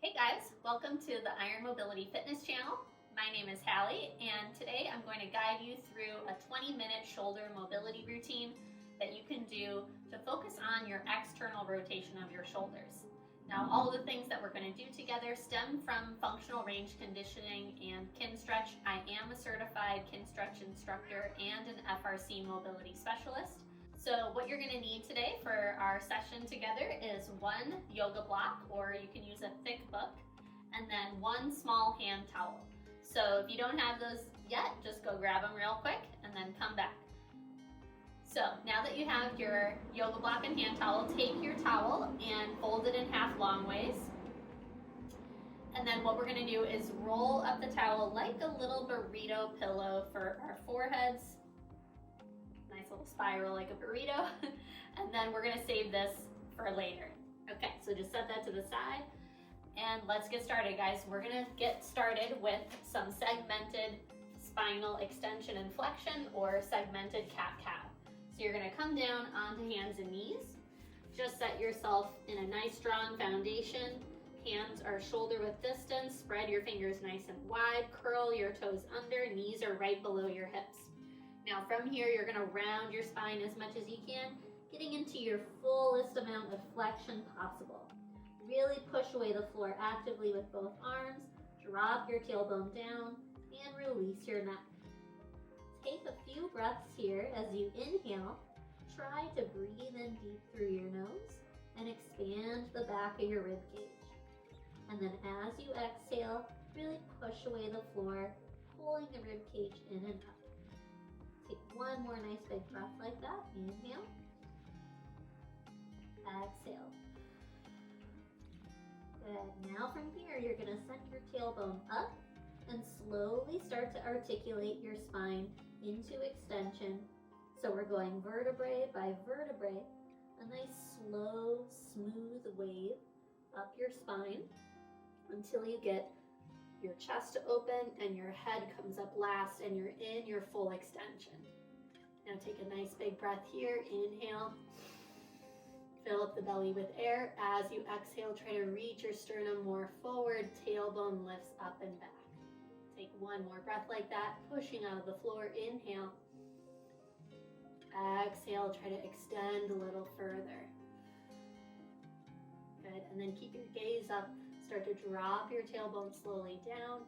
Hey guys, welcome to the Iron Mobility Fitness channel. My name is Hallie, and today I'm going to guide you through a 20-minute shoulder mobility routine that you can do to focus on your external rotation of your shoulders. Now, all the things that we're going to do together stem from functional range conditioning and Kinstretch. I am a certified Kinstretch instructor and an FRC mobility specialist. So what you're going to need today for our session together is one yoga block, or you can use a thick book, and then one small hand towel. So if you don't have those yet, just go grab them real quick and then come back. So now that you have your yoga block and hand towel, take your towel and fold it in half long ways. And then what we're going to do is roll up the towel like a little burrito pillow for our foreheads. Nice little spiral like a burrito. And then we're gonna save this for later. Okay, so just set that to the side and let's get started, guys. We're gonna get started with some segmented spinal extension and flexion, or segmented cat-cow. So you're gonna come down onto hands and knees. Just set yourself in a nice strong foundation. Hands are shoulder width distance. Spread your fingers nice and wide. Curl your toes under. Knees are right below your hips. Now from here, you're gonna round your spine as much as you can, getting into your fullest amount of flexion possible. Really push away the floor actively with both arms, drop your tailbone down, and release your neck. Take a few breaths here as you inhale. Try to breathe in deep through your nose and expand the back of your rib cage. And then as you exhale, really push away the floor, pulling the rib cage in and up. Take one more nice big breath like that. Inhale. Exhale. Good. Now from here, you're going to send your tailbone up and slowly start to articulate your spine into extension. So we're going vertebrae by vertebrae, a nice slow, smooth wave up your spine until you get your chest open and your head comes up last and you're in your full extension. Now take a nice big breath here. Inhale. Fill up the belly with air. As you exhale, try to reach your sternum more forward. Tailbone lifts up and back. Take one more breath like that, pushing out of the floor. Inhale. Exhale, try to extend a little further. Good, and then keep your gaze up. Start to drop your tailbone slowly down,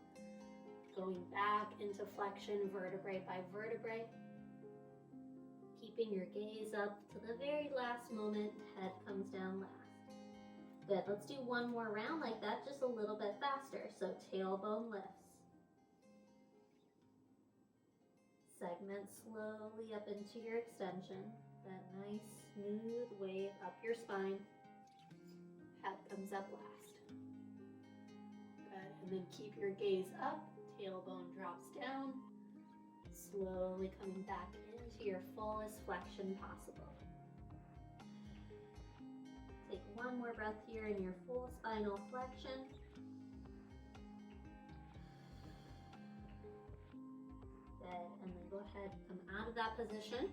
going back into flexion vertebrae by vertebrae. Keeping your gaze up to the very last moment, head comes down last. Good, let's do one more round like that, just a little bit faster. So tailbone lifts. Segment slowly up into your extension. That nice smooth wave up your spine. Head comes up last. And then keep your gaze up, tailbone drops down, slowly coming back into your fullest flexion possible. Take one more breath here in your full spinal flexion. Good, and then go ahead and come out of that position.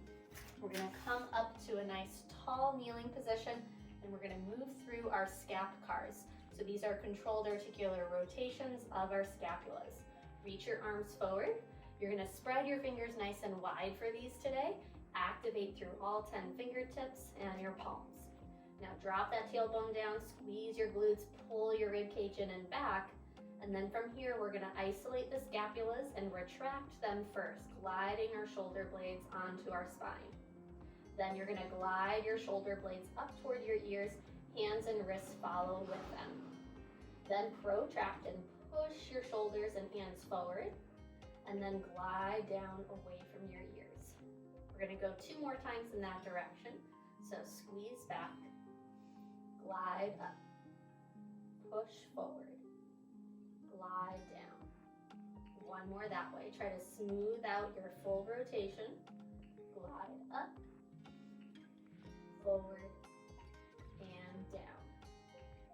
We're gonna come up to a nice tall kneeling position, and we're gonna move through our scap cars. So these are controlled articular rotations of our scapulas. Reach your arms forward. You're gonna spread your fingers nice and wide for these today. Activate through all 10 fingertips and your palms. Now drop that tailbone down, squeeze your glutes, pull your rib cage in and back. And then from here, we're gonna isolate the scapulas and retract them first, gliding our shoulder blades onto our spine. Then you're gonna glide your shoulder blades up toward your ears. Hands and wrists follow with them. Then protract and push your shoulders and hands forward, and then glide down away from your ears. We're gonna go 2 more times in that direction. So squeeze back, glide up, push forward, glide down. One more that way. Try to smooth out your full rotation. Glide up, forward, and down.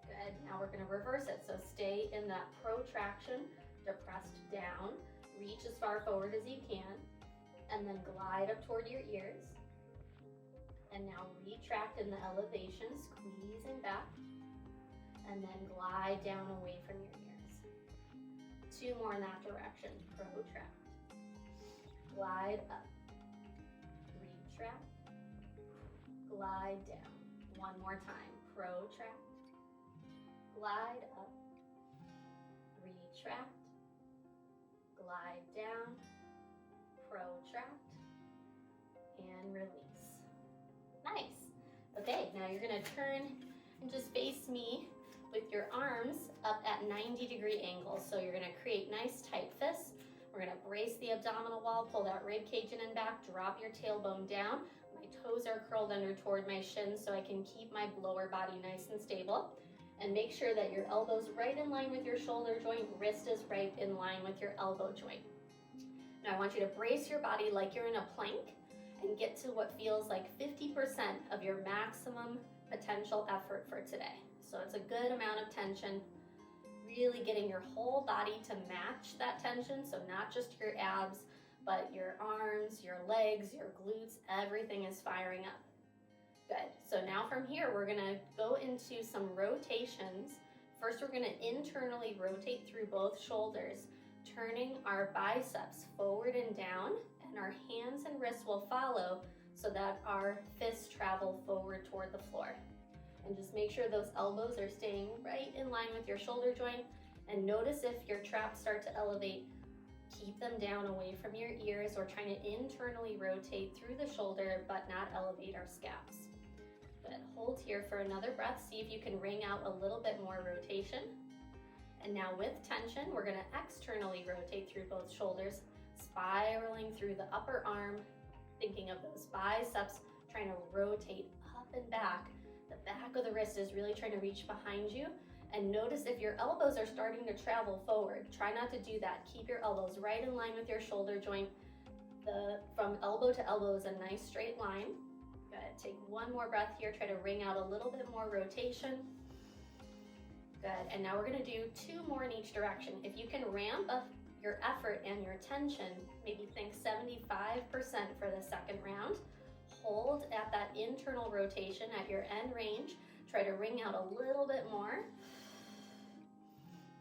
Good, now we're gonna reverse it. So stay in that protraction, depressed down, reach as far forward as you can, and then glide up toward your ears. And now retract in the elevation, squeezing back. and then glide down away from your ears. 2 more in that direction, protract. Glide up, retract, glide down. 1 more time, protract, glide up, retract, glide down, protract, and release. Nice. Okay, now you're gonna turn and just face me with your arms up at 90-degree angles. So you're gonna create nice tight fists. We're gonna brace the abdominal wall, pull that rib cage in and back, drop your tailbone down. My toes are curled under toward my shins so I can keep my lower body nice and stable. And make sure that your elbow's right in line with your shoulder joint, wrist is right in line with your elbow joint. Now I want you to brace your body like you're in a plank and get to what feels like 50% of your maximum potential effort for today. So it's a good amount of tension, really getting your whole body to match that tension. So not just your abs, but your arms, your legs, your glutes, everything is firing up. Good. So now from here, we're gonna go into some rotations. First, we're gonna internally rotate through both shoulders, turning our biceps forward and down, and our hands and wrists will follow so that our fists travel forward toward the floor. And just make sure those elbows are staying right in line with your shoulder joint, and notice if your traps start to elevate, keep them down away from your ears. We're trying to internally rotate through the shoulder but not elevate our scaps. Good. Hold here for another breath. See if you can wring out a little bit more rotation. And now with tension, we're gonna externally rotate through both shoulders, spiraling through the upper arm, thinking of those biceps, trying to rotate up and back. The back of the wrist is really trying to reach behind you. And notice if your elbows are starting to travel forward. Try not to do that. Keep your elbows right in line with your shoulder joint. From elbow to elbow is a nice straight line. Good. Take 1 more breath here. Try to wring out a little bit more rotation. Good. And now we're going to do 2 more in each direction. If you can ramp up your effort and your tension, maybe think 75% for the second round. Hold at that internal rotation at your end range. Try to wring out a little bit more.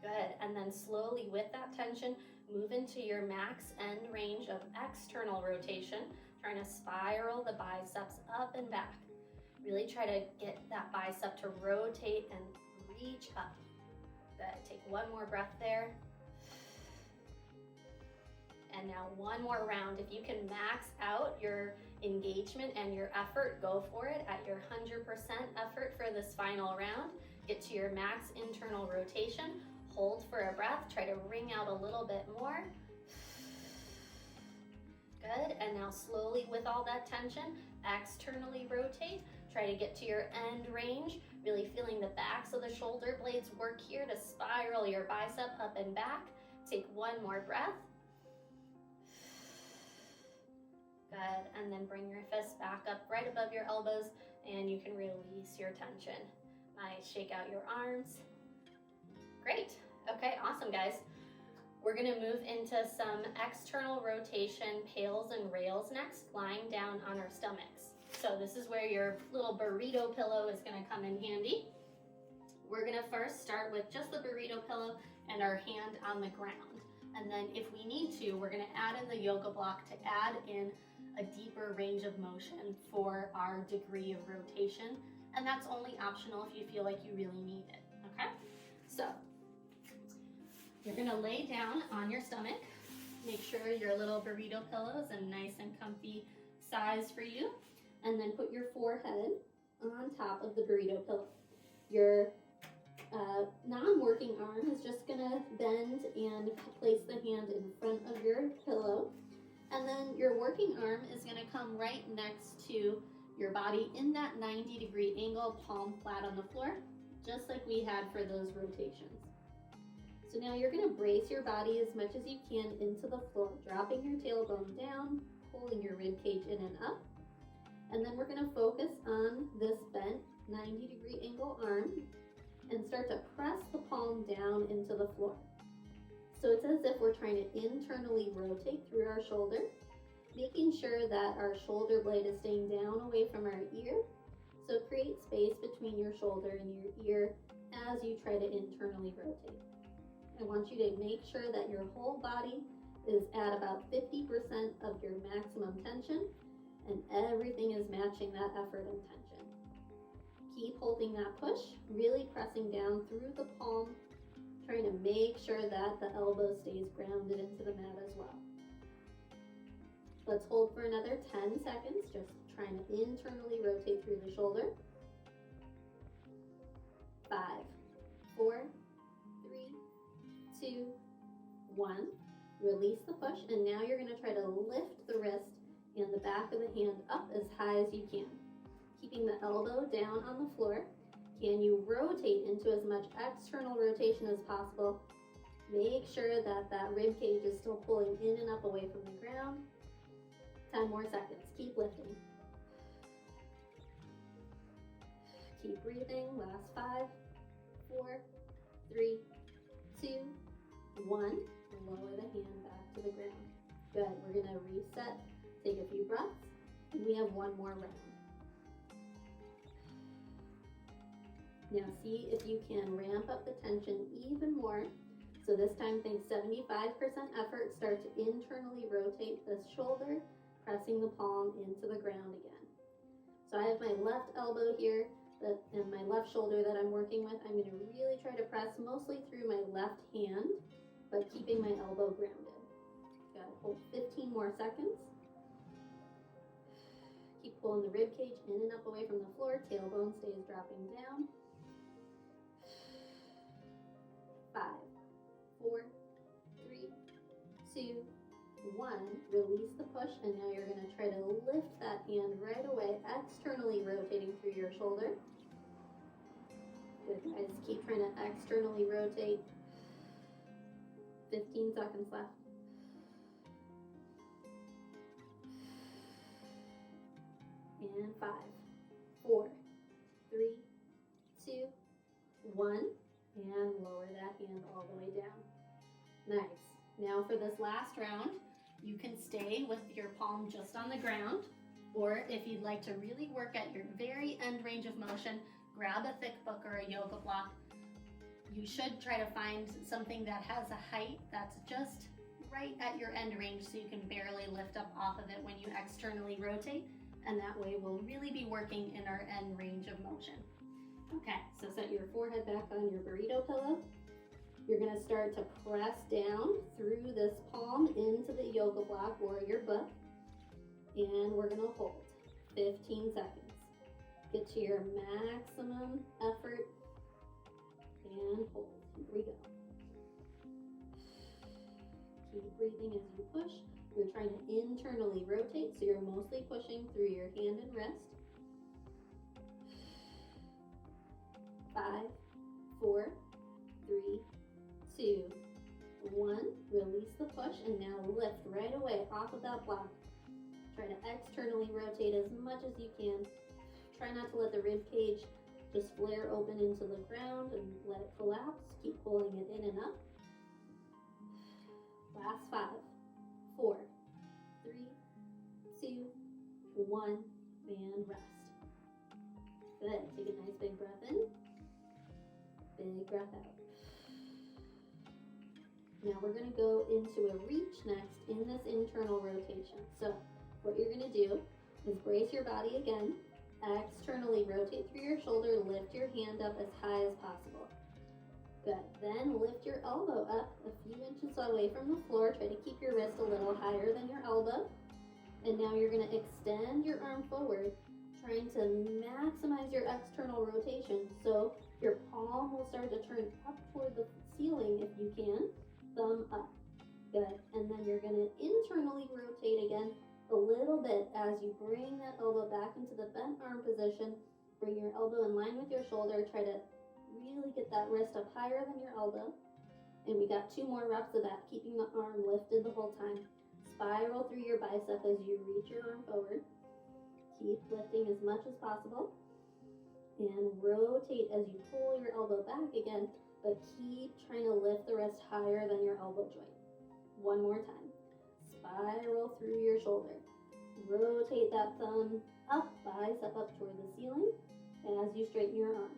Good. And then slowly with that tension, move into your max end range of external rotation, trying to spiral the biceps up and back. Really try to get that bicep to rotate and reach up. Good. Take 1 more breath there. And now 1 more round. If you can max out your engagement and your effort, go for it at your 100% effort for this final round. Get to your max internal rotation. Hold for a breath. Try to wring out a little bit more. Good. And now slowly with all that tension, externally rotate. Try to get to your end range, really feeling the backs of the shoulder blades work here to spiral your bicep up and back. Take 1 more breath. Good. And then bring your fists back up right above your elbows, and you can release your tension. Nice. Shake out your arms. Great. Okay, awesome, guys. We're gonna move into some external rotation pails and rails next, lying down on our stomachs. So this is where your little burrito pillow is gonna come in handy. We're gonna first start with just the burrito pillow and our hand on the ground. And then if we need to, we're gonna add in the yoga block to add in a deeper range of motion for our degree of rotation. And that's only optional if you feel like you really need it, okay? So you're gonna lay down on your stomach. Make sure your little burrito pillow is a nice and comfy size for you. And then put your forehead on top of the burrito pillow. Your non-working arm is just gonna bend and place the hand in front of your pillow. And then your working arm is gonna come right next to your body in that 90-degree angle, palm flat on the floor, just like we had for those rotations. So now you're gonna brace your body as much as you can into the floor, dropping your tailbone down, pulling your rib cage in and up. And then we're gonna focus on this bent 90-degree angle arm and start to press the palm down into the floor. So it's as if we're trying to internally rotate through our shoulder, making sure that our shoulder blade is staying down away from our ear. So create space between your shoulder and your ear as you try to internally rotate. I want you to make sure that your whole body is at about 50% of your maximum tension and everything is matching that effort and tension. Keep holding that push, really pressing down through the palm, trying to make sure that the elbow stays grounded into the mat as well. Let's hold for another 10 seconds, just trying to internally rotate through the shoulder. 5, 4, 3, 2, 1. Release the push, and now you're going to try to lift the wrist and the back of the hand up as high as you can. Keeping the elbow down on the floor. Can you rotate into as much external rotation as possible? Make sure that that rib cage is still pulling in and up away from the ground. 10 more seconds. Keep lifting. Keep breathing. Last 5, 4, 3, 2, 1. Lower the hand back to the ground. Good. We're going to reset. Take a few breaths. And we have one more round. Now see if you can ramp up the tension even more. So this time think 75% effort. Start to internally rotate the shoulder, pressing the palm into the ground again. So I have my left elbow here and my left shoulder that I'm working with. I'm going to really try to press mostly through my left hand, but keeping my elbow grounded. Got to hold 15 more seconds. Keep pulling the rib cage in and up away from the floor. Tailbone stays dropping down. 5, 4, 3, 2, 1. Release the push, and now you're going to try to lift that hand right away, externally rotating through your shoulder. Good, guys. Keep trying to externally rotate. 15 seconds left. And 5, 4, 3, 2, 1. And lower that hand all the way down. Nice. Now for this last round, you can stay with your palm just on the ground, or if you'd like to really work at your very end range of motion, grab a thick book or a yoga block. You should try to find something that has a height that's just right at your end range so you can barely lift up off of it when you externally rotate, and that way we'll really be working in our end range of motion. Okay, so set your forehead back on your burrito pillow. You're going to start to press down through this palm into the yoga block or your book, and we're going to hold 15 seconds. Get to your maximum effort and hold. Here we go. Keep breathing as you push. You're trying to internally rotate, so you're mostly pushing through your hand and wrist. 5, 4, 3, 2, 1. Release the push, and now lift right away off of that block. Try to externally rotate as much as you can. Try not to let the rib cage just flare open into the ground and let it collapse. Keep pulling it in and up. Last 5, 4, 3, 2, 1, and rest. Good. Take a nice big breath in. Big breath out. Now we're going to go into a reach next in this internal rotation. So what you're going to do is brace your body again, externally rotate through your shoulder, lift your hand up as high as possible. Good. Then lift your elbow up a few inches away from the floor. Try to keep your wrist a little higher than your elbow. And now you're going to extend your arm forward, trying to maximize your external rotation. So your palm will start to turn up toward the ceiling if you can. Thumb up. Good. And then you're going to internally rotate again a little bit as you bring that elbow back into the bent arm position. Bring your elbow in line with your shoulder. Try to really get that wrist up higher than your elbow. And we got 2 more reps of that, keeping the arm lifted the whole time. Spiral through your bicep as you reach your arm forward. Keep lifting as much as possible. And rotate as you pull your elbow back again, but keep trying to lift the wrist higher than your elbow joint. One more time. Spiral through your shoulder. Rotate that thumb up, bicep up toward the ceiling as you straighten your arm.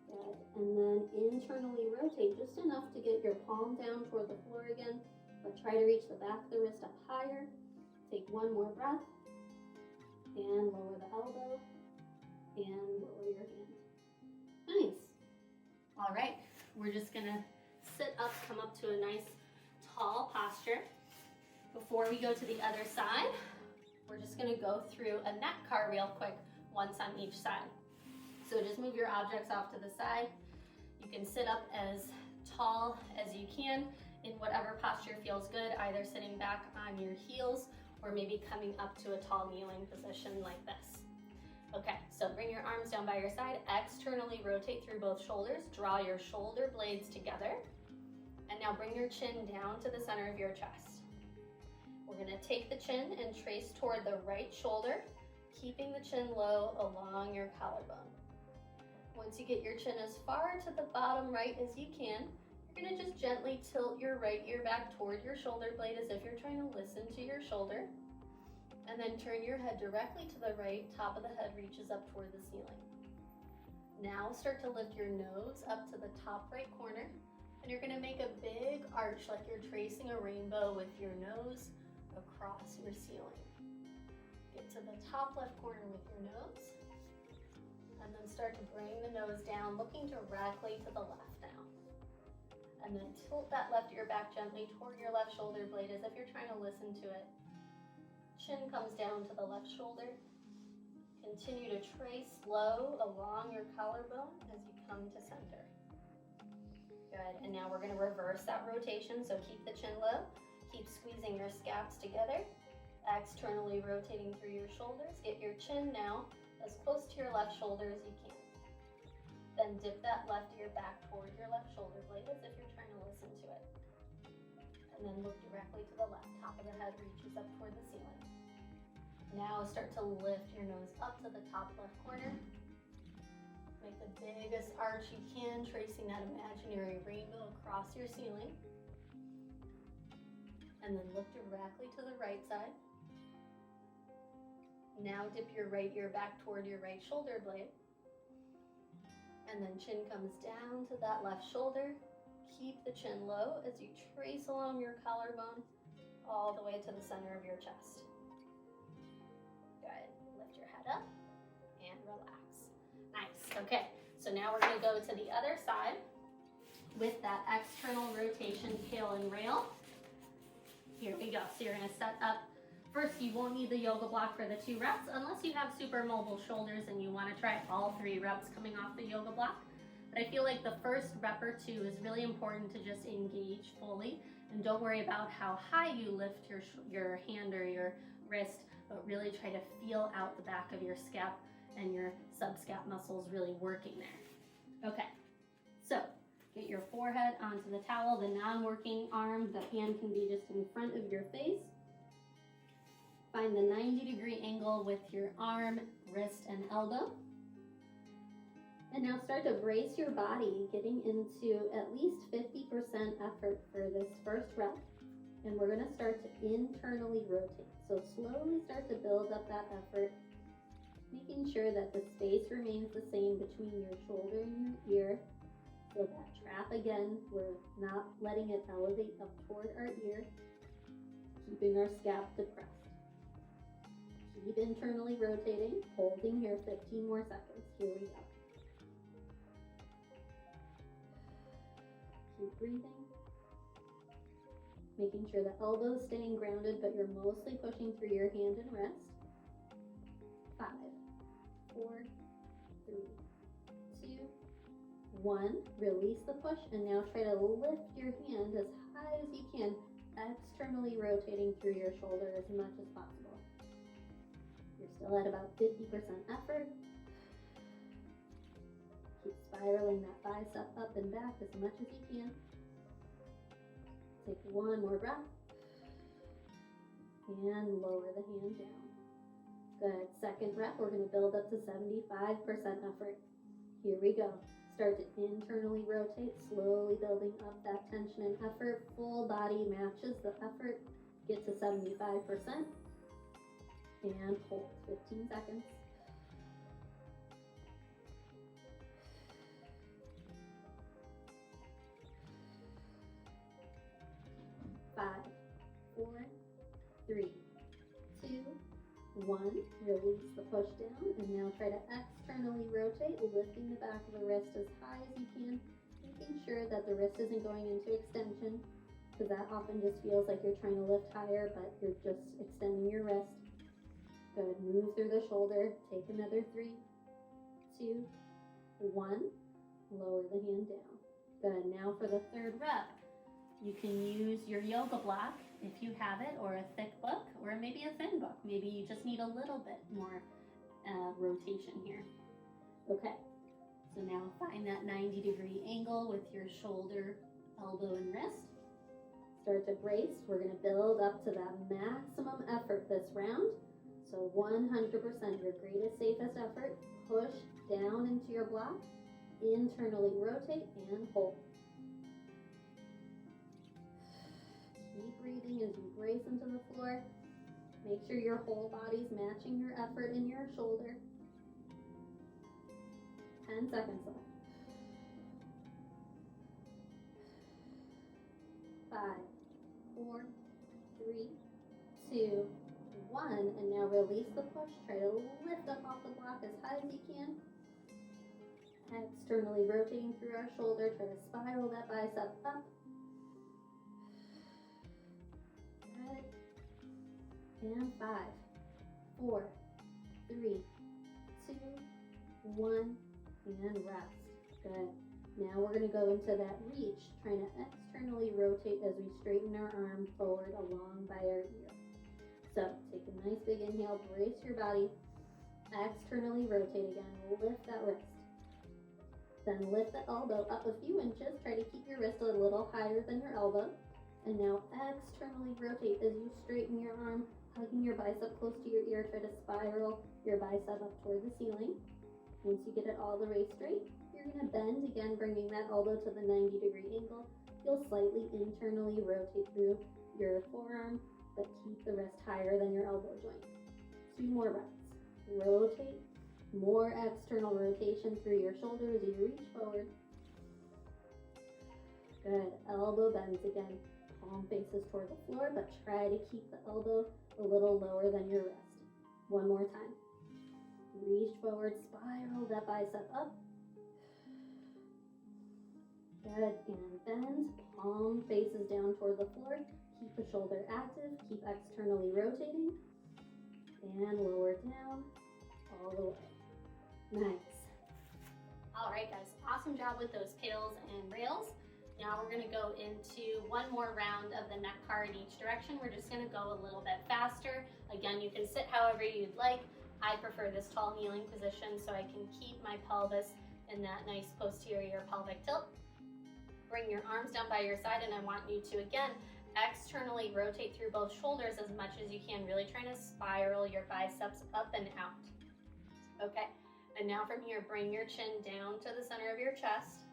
Good. And then internally rotate just enough to get your palm down toward the floor again, but try to reach the back of the wrist up higher. Take one more breath, and lower the elbow, and lower your hand. Nice. All right, we're just gonna sit up, come up to a nice tall posture. Before we go to the other side, we're just gonna go through a neck car real quick, once on each side. So just move your objects off to the side. You can sit up as tall as you can in whatever posture feels good, either sitting back on your heels or maybe coming up to a tall kneeling position like this. Okay, so bring your arms down by your side, externally rotate through both shoulders, draw your shoulder blades together, and now bring your chin down to the center of your chest. We're gonna take the chin and trace toward the right shoulder, keeping the chin low along your collarbone. Once you get your chin as far to the bottom right as you can, you're gonna just gently tilt your right ear back toward your shoulder blade as if you're trying to listen to your shoulder. And then turn your head directly to the right, top of the head reaches up toward the ceiling. Now start to lift your nose up to the top right corner, and you're gonna make a big arch like you're tracing a rainbow with your nose across your ceiling. Get to the top left corner with your nose, and then start to bring the nose down, looking directly to the left now. And then tilt that left ear back gently toward your left shoulder blade as if you're trying to listen to it. Chin comes down to the left shoulder. Continue to trace low along your collarbone as you come to center. Good, and now we're gonna reverse that rotation, so keep the chin low, keep squeezing your scaps together, externally rotating through your shoulders. Get your chin now as close to your left shoulder as you can. Then dip that left ear back toward your left shoulder blade as if you're trying to listen to it. And then look directly to the left, top of the head reaches up toward the ceiling. Now start to lift your nose up to the top left corner. Make the biggest arch you can, tracing that imaginary rainbow across your ceiling. And then look directly to the right side. Now dip your right ear back toward your right shoulder blade. And then chin comes down to that left shoulder. Keep the chin low as you trace along your collarbone all the way to the center of your chest. Good. Lift your head up and relax. Nice. Okay, so now we're going to go to the other side with that external rotation tail and rail. Here we go. So you're going to set up. First, you won't need the yoga block for the 2 reps unless you have super mobile shoulders and you want to try all 3 reps coming off the yoga block. But I feel like the first rep or 2 is really important to just engage fully, and don't worry about how high you lift your hand or your wrist, but really try to feel out the back of your scap and your subscap muscles really working there. Okay, so get your forehead onto the towel, the non-working arm, the hand can be just in front of your face. Find the 90-degree angle with your arm, wrist, and elbow. And now start to brace your body, getting into at least 50% effort for this first rep. And we're going to start to internally rotate. So slowly start to build up that effort, making sure that the space remains the same between your shoulder and your ear. So that trap again, we're not letting it elevate up toward our ear, keeping our scap depressed. Keep internally rotating, holding here 15 more seconds. Here we go. Keep breathing. Making sure the elbow's staying grounded, but you're mostly pushing through your hand and wrist. 5, 4, 3, 2, 1. Release the push, and now try to lift your hand as high as you can, externally rotating through your shoulder as much as possible. You're still at about 50% effort. Keep spiraling that bicep up and back as much as you can. Take one more breath. And lower the hand down. Good. Second rep, we're going to build up to 75% effort. Here we go. Start to internally rotate, slowly building up that tension and effort. Full body matches the effort. Get to 75%. and hold 15 seconds. 5, 4, 3, 2, 1. Release the push down, and now try to externally rotate, lifting the back of the wrist as high as you can, making sure that the wrist isn't going into extension, because that often just feels like you're trying to lift higher, but you're just extending your wrist. Good. Move through the shoulder. Take another 3, 2, 1. Lower the hand down. Good. Now for the third rep, you can use your yoga block if you have it, or a thick book, or maybe a thin book. Maybe you just need a little bit more rotation here. Okay. So now find that 90-degree angle with your shoulder, elbow, and wrist. Start to brace. We're going to build up to that maximum effort this round. So 100% your greatest, safest effort. Push down into your block. Internally rotate and hold. Keep breathing as you brace into the floor. Make sure your whole body's matching your effort in your shoulder. 10 seconds left. 5, 4, 3, 2, 1. And now release the push. Try to lift up off the block as high as you can. Externally rotating through our shoulder. Try to spiral that bicep up. Good. And 5, 4, 3, 2, 1. And rest. Good. Now we're going to go into that reach, trying to externally rotate as we straighten our arm forward along by our ear. So take a nice big inhale, brace your body, externally rotate again, lift that wrist. Then lift the elbow up a few inches, try to keep your wrist a little higher than your elbow. And now externally rotate as you straighten your arm, hugging your bicep close to your ear, try to spiral your bicep up toward the ceiling. Once you get it all the way straight, you're going to bend again, bringing that elbow to the 90-degree angle. You'll slightly internally rotate through your forearm, but keep the wrist higher than your elbow joint. 2 more reps. Rotate. More external rotation through your shoulder as you reach forward. Good. Elbow bends again. Palm faces toward the floor, but try to keep the elbow a little lower than your wrist. 1 more time. Reach forward, spiral that bicep up. Good, and bend. Palm faces down toward the floor. Keep the shoulder active. Keep externally rotating. And lower down all the way. Nice. All right, guys. Awesome job with those pails and rails. Now we're going to go into one more round of the neck car in each direction. We're just going to go a little bit faster. Again, you can sit however you'd like. I prefer this tall kneeling position so I can keep my pelvis in that nice posterior pelvic tilt. Bring your arms down by your side, and I want you to, again, externally rotate through both shoulders as much as you can, really trying to spiral your biceps up and out. Okay, and now from here, bring your chin down to the center of your chest.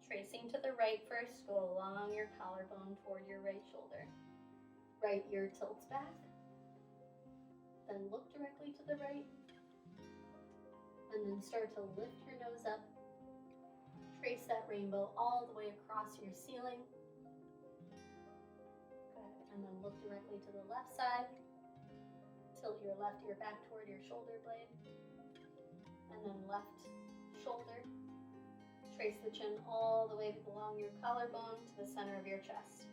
Tracing to the right first, go along your collarbone toward your right shoulder. Right ear tilts back. Then look directly to the right. And then start to lift your nose up. Trace that rainbow all the way across your ceiling. Good. And then look directly to the left side. Tilt your left ear back toward your shoulder blade. And then left shoulder. Trace the chin all the way along your collarbone to the center of your chest.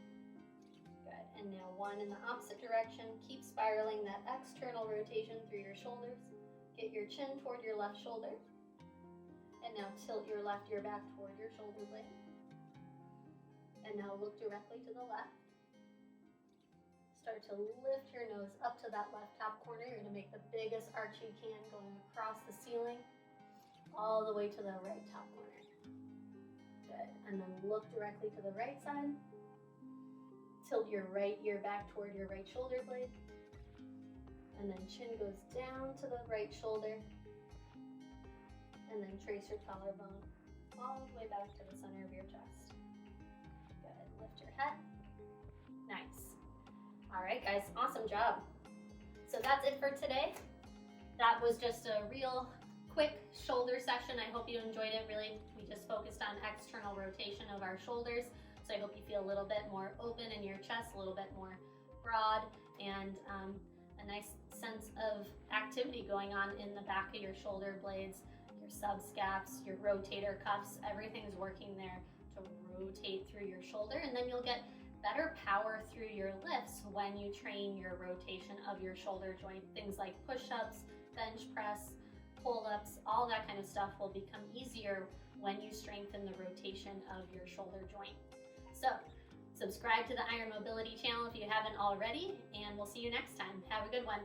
Good. And now 1 in the opposite direction. Keep spiraling that external rotation through your shoulders. Get your chin toward your left shoulder. And now tilt your left ear back toward your shoulder blade. And now look directly to the left. Start to lift your nose up to that left top corner. You're going to make the biggest arch you can, going across the ceiling all the way to the right top corner. Good. And then look directly to the right side. Tilt your right ear back toward your right shoulder blade. And then chin goes down to the right shoulder. And then trace your collarbone all the way back to the center of your chest. Good. Lift your head. Nice. All right, guys. Awesome job. So that's it for today. That was just a real quick shoulder session. I hope you enjoyed it. Really, we just focused on external rotation of our shoulders. So I hope you feel a little bit more open in your chest, a little bit more broad, and a nice sense of activity going on in the back of your shoulder blades, your subscaps, your rotator cuffs. Everything's working there to rotate through your shoulder, and then you'll get better power through your lifts when you train your rotation of your shoulder joint. Things like push-ups, bench press, pull-ups, all that kind of stuff will become easier when you strengthen the rotation of your shoulder joint. So, subscribe to the Iron Mobility channel if you haven't already, and we'll see you next time. Have a good one.